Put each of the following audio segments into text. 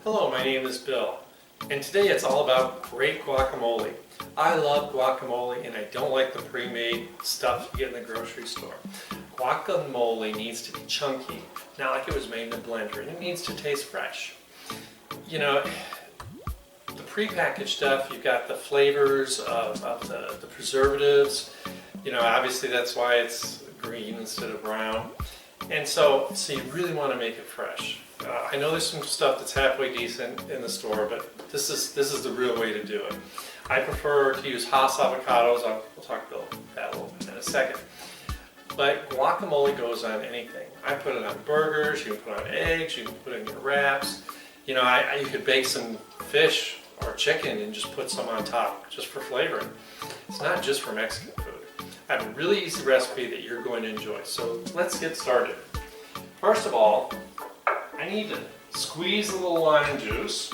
Hello, my name is Bill, and today it's all about great guacamole. I love guacamole, and I don't like the pre-made stuff you get in the grocery store. Guacamole needs to be chunky, not like it was made in a blender, and it needs to taste fresh. You know, the prepackaged stuff, you've got the flavors of the preservatives. You know, obviously that's why it's green instead of brown. And so you really want to make it fresh. I know there's some stuff that's halfway decent in the store, but this is the real way to do it. I prefer to use Hass avocados. We'll talk about that a little bit in a second. But guacamole goes on anything. I put it on burgers, you can put it on eggs, you can put it in your wraps. You know, you could bake some fish or chicken and just put some on top just for flavoring. It's not just for Mexican food. I have a really easy recipe that you're going to enjoy. So let's get started. First of all, I need to squeeze a little lime juice.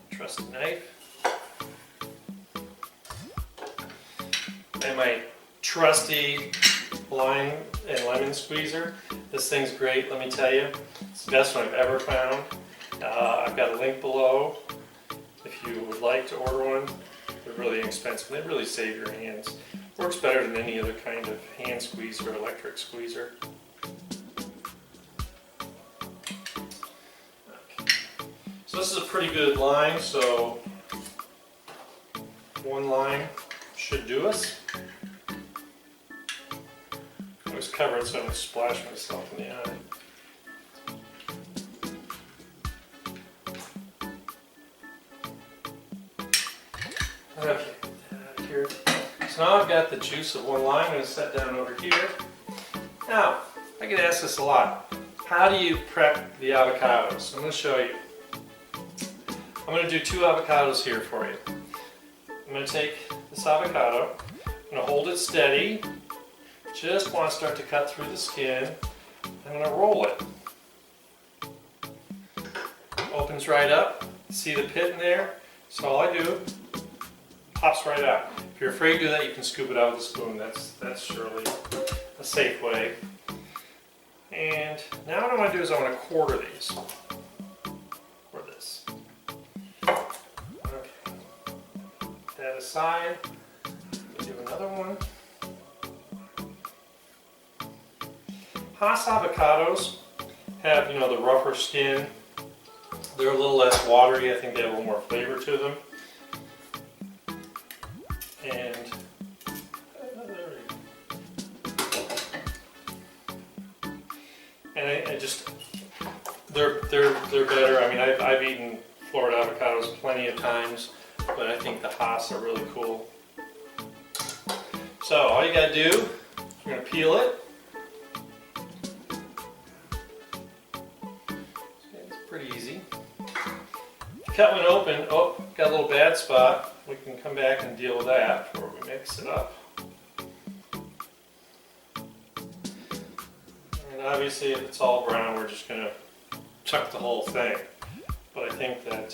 Trusty knife. And my trusty lime and lemon squeezer. This thing's great, let me tell you. It's the best one I've ever found. I've got a link below if you would like to order one. They're really inexpensive. They really save your hands. Works better than any other kind of hand squeezer or electric squeezer. Okay. So this is a pretty good lime, so one lime should do us. I always cover it so I don't splash myself in the eye. Okay, out of here. So now I've got the juice of one lime. I'm going to set down over here. Now, I get asked this a lot. How do you prep the avocados? I'm going to show you. I'm going to do 2 avocados here for you. I'm going to take this avocado. I'm going to hold it steady. Just want to start to cut through the skin. I'm going to roll it. Opens right up. See the pit in there? So all I do, pops right out. If you're afraid to do that, you can scoop it out with a spoon. That's surely a safe way. And now what I want to do is I want to quarter these. Quarter this. Okay. Put that aside. Do another one. Hass avocados have, you know, the rougher skin. They're a little less watery. I think they have a little more flavor to them. And I just they're better. I mean, I've eaten Florida avocados plenty of times, but I think the Hass are really cool. So all you gotta do, you're gonna peel it. It's pretty easy. Cut one open. Oh, got a little bad spot. We can come back and deal with that before we mix it up. And obviously if it's all brown, we're just going to chuck the whole thing. But I think that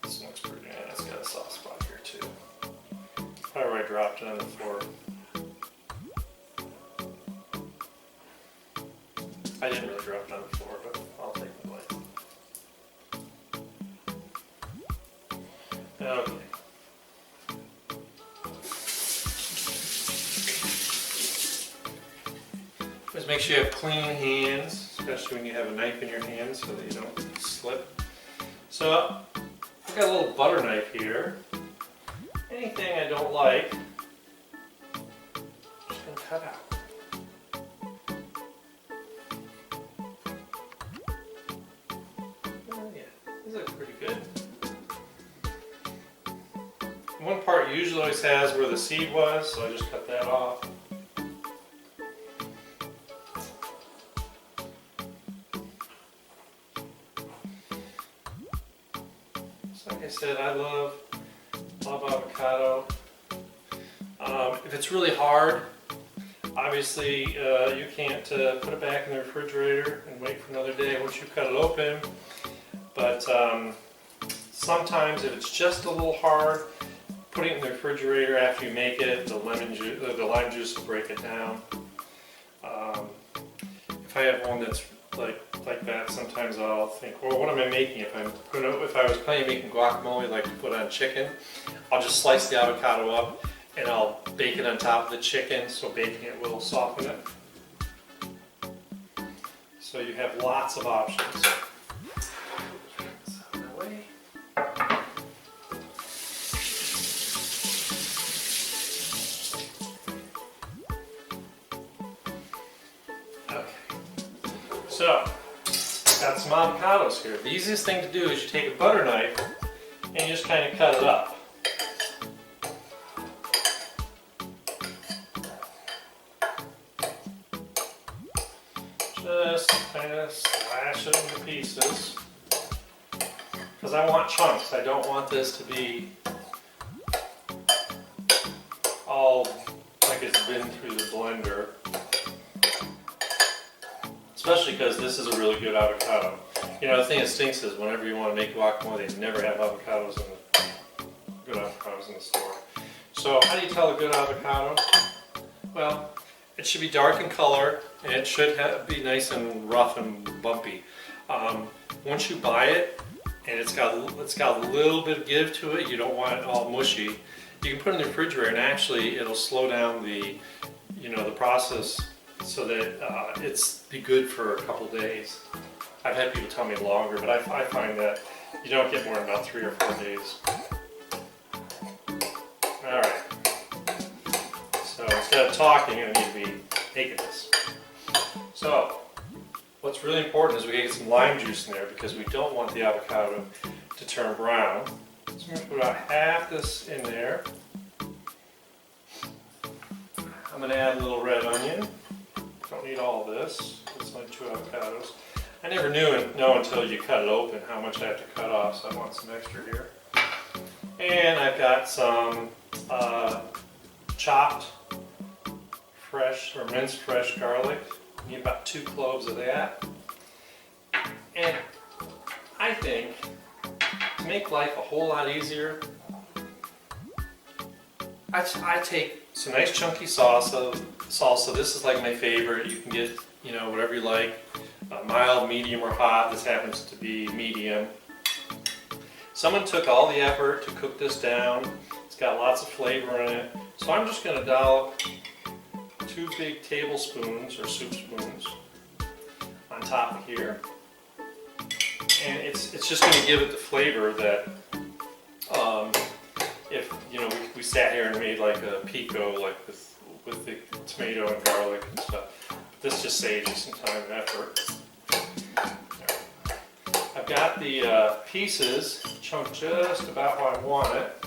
this looks pretty good. It's got a soft spot here too. Probably where I dropped it on the floor. I didn't really drop it on the floor, but I'll take the blame. Okay. Just make sure you have clean hands, especially when you have a knife in your hand so that you don't slip. So I've got a little butter knife here. Anything I don't like, I'm just going to cut out. Oh yeah, these look pretty good. One part usually always has where the seed was, so I just cut that off. So like I said, I love avocado. If it's really hard, obviously you can't put it back in the refrigerator and wait for another day once you cut it open. But sometimes if it's just a little hard, putting it in the refrigerator after you make it, the lime juice will break it down. if I have one that's like that, sometimes I'll think, well, what am I making? If I was planning on making guacamole like to put on chicken, I'll just slice the avocado up and I'll bake it on top of the chicken, so baking it will soften it. So you have lots of options. So, got some avocados here. The easiest thing to do is you take a butter knife and you just kind of cut it up. Just kind of slash it into pieces. Because I want chunks. I don't want this to be all like it's been through the blender. Especially because this is a really good avocado. You know, the thing that stinks is whenever you want to make guacamole, they never have avocados in good avocados in the store. So how do you tell a good avocado? Well, it should be dark in color and it should be nice and rough and bumpy. Once you buy it and it's got a little bit of give to it, you don't want it all mushy. You can put it in the refrigerator and actually it'll slow down the process, so that it's be good for a couple days. I've had people tell me longer, but I find that you don't get more than about 3 or 4 days. Alright, so instead of talking, I need to be making this. So, what's really important is we get some lime juice in there because we don't want the avocado to turn brown. So I'm going to put about half this in there. I'm going to add a little red onion. Don't need all this. It's only 2 avocados. I never know until you cut it open how much I have to cut off, so I want some extra here. And I've got some chopped fresh or minced fresh garlic. Need about 2 cloves of that. And I think to make life a whole lot easier, I take some nice chunky salsa. This is like my favorite. You can get, whatever you like, mild, medium, or hot. This happens to be medium. Someone took all the effort to cook this down. It's got lots of flavor in it. So I'm just going to dollop 2 big tablespoons or soup spoons on top of here. And it's just going to give it the flavor that if we sat here and made like a pico, like with the tomato and garlic and stuff. But this just saves you some time and effort. I've got the pieces chunked just about how I want it.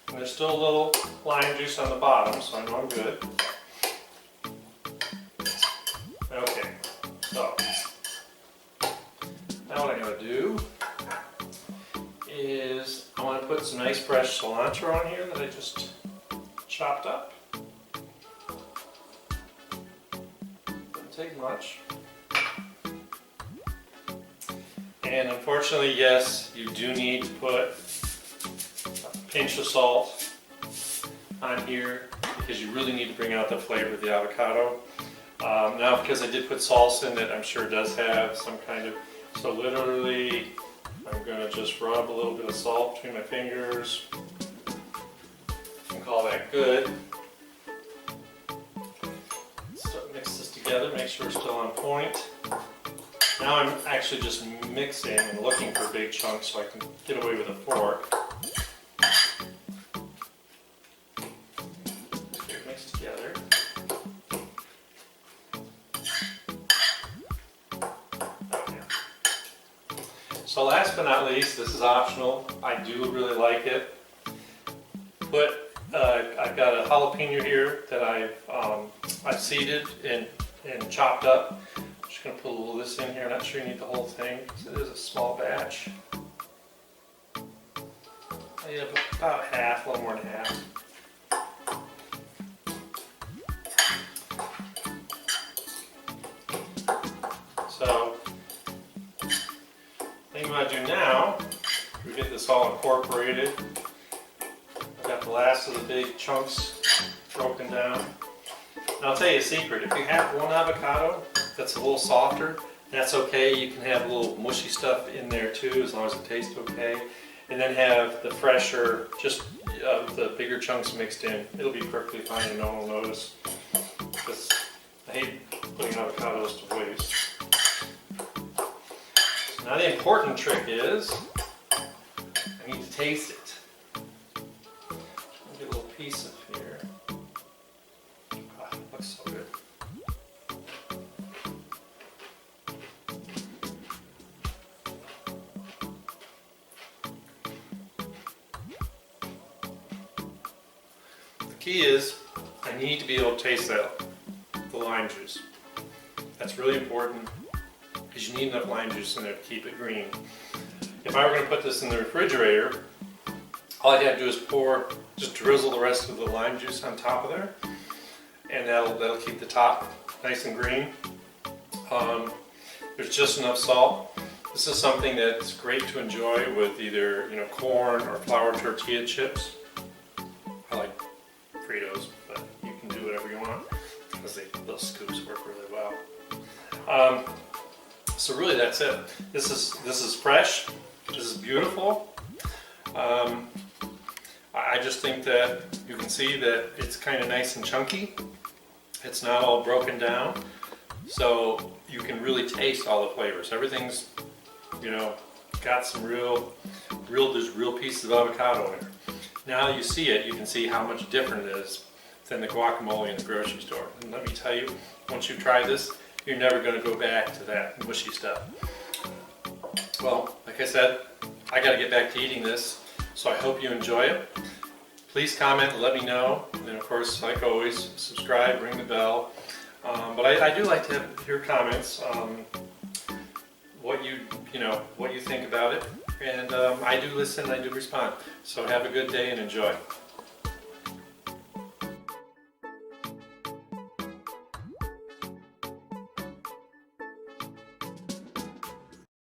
And there's still a little lime juice on the bottom, so I know I'm good. Okay, so now what I'm going to do is I want to put some nice fresh cilantro on here that I just chopped up. Doesn't take much. And unfortunately, yes, you do need to put a pinch of salt on here because you really need to bring out the flavor of the avocado. Now, because I did put salsa in it, I'm sure it does have some kind of, so literally I'm going to just rub a little bit of salt between my fingers and call that good. Mix this together, make sure it's still on point. Now I'm actually just mixing and looking for big chunks so I can get away with a fork. Get it mixed together. So last but not least, this is optional. I do really like it. I've got a jalapeno here that I've seeded and chopped up. I'm just going to put a little of this in here. I'm not sure you need the whole thing because it is a small batch. I have about half, a little more than half. So, the thing I'm going to do now, we get this all incorporated. I've got the last of the big chunks broken down. And I'll tell you a secret, if you have one avocado that's a little softer, that's okay. You can have a little mushy stuff in there too, as long as it tastes okay. And then have the fresher, just the bigger chunks mixed in. It'll be perfectly fine and no one will notice. Because I hate putting avocados to waste. Now the important trick is, I need to taste it. I'll get a little piece of here. Ah, it looks so good. The key is, I need to be able to taste the lime juice. That's really important because you need enough lime juice in there to keep it green. If I were going to put this in the refrigerator, all I'd have to do is just drizzle the rest of the lime juice on top of there, and that'll keep the top nice and green. There's just enough salt. This is something that's great to enjoy with either corn or flour tortilla chips. I like Fritos, but you can do whatever you want because those scoops work really well. So really, that's it. This is fresh. This is beautiful. I just think that you can see that it's kind of nice and chunky. It's not all broken down, so you can really taste all the flavors. Everything's, got some there's real pieces of avocado in there. Now you see it, you can see how much different it is than the guacamole in the grocery store. And let me tell you, once you try this, you're never going to go back to that mushy stuff. Well, like I said, I got to get back to eating this, so I hope you enjoy it. Please comment, let me know, and of course, like always, subscribe, ring the bell. But I do like to have your comments, what you think about it, and I do listen, I do respond. So have a good day and enjoy.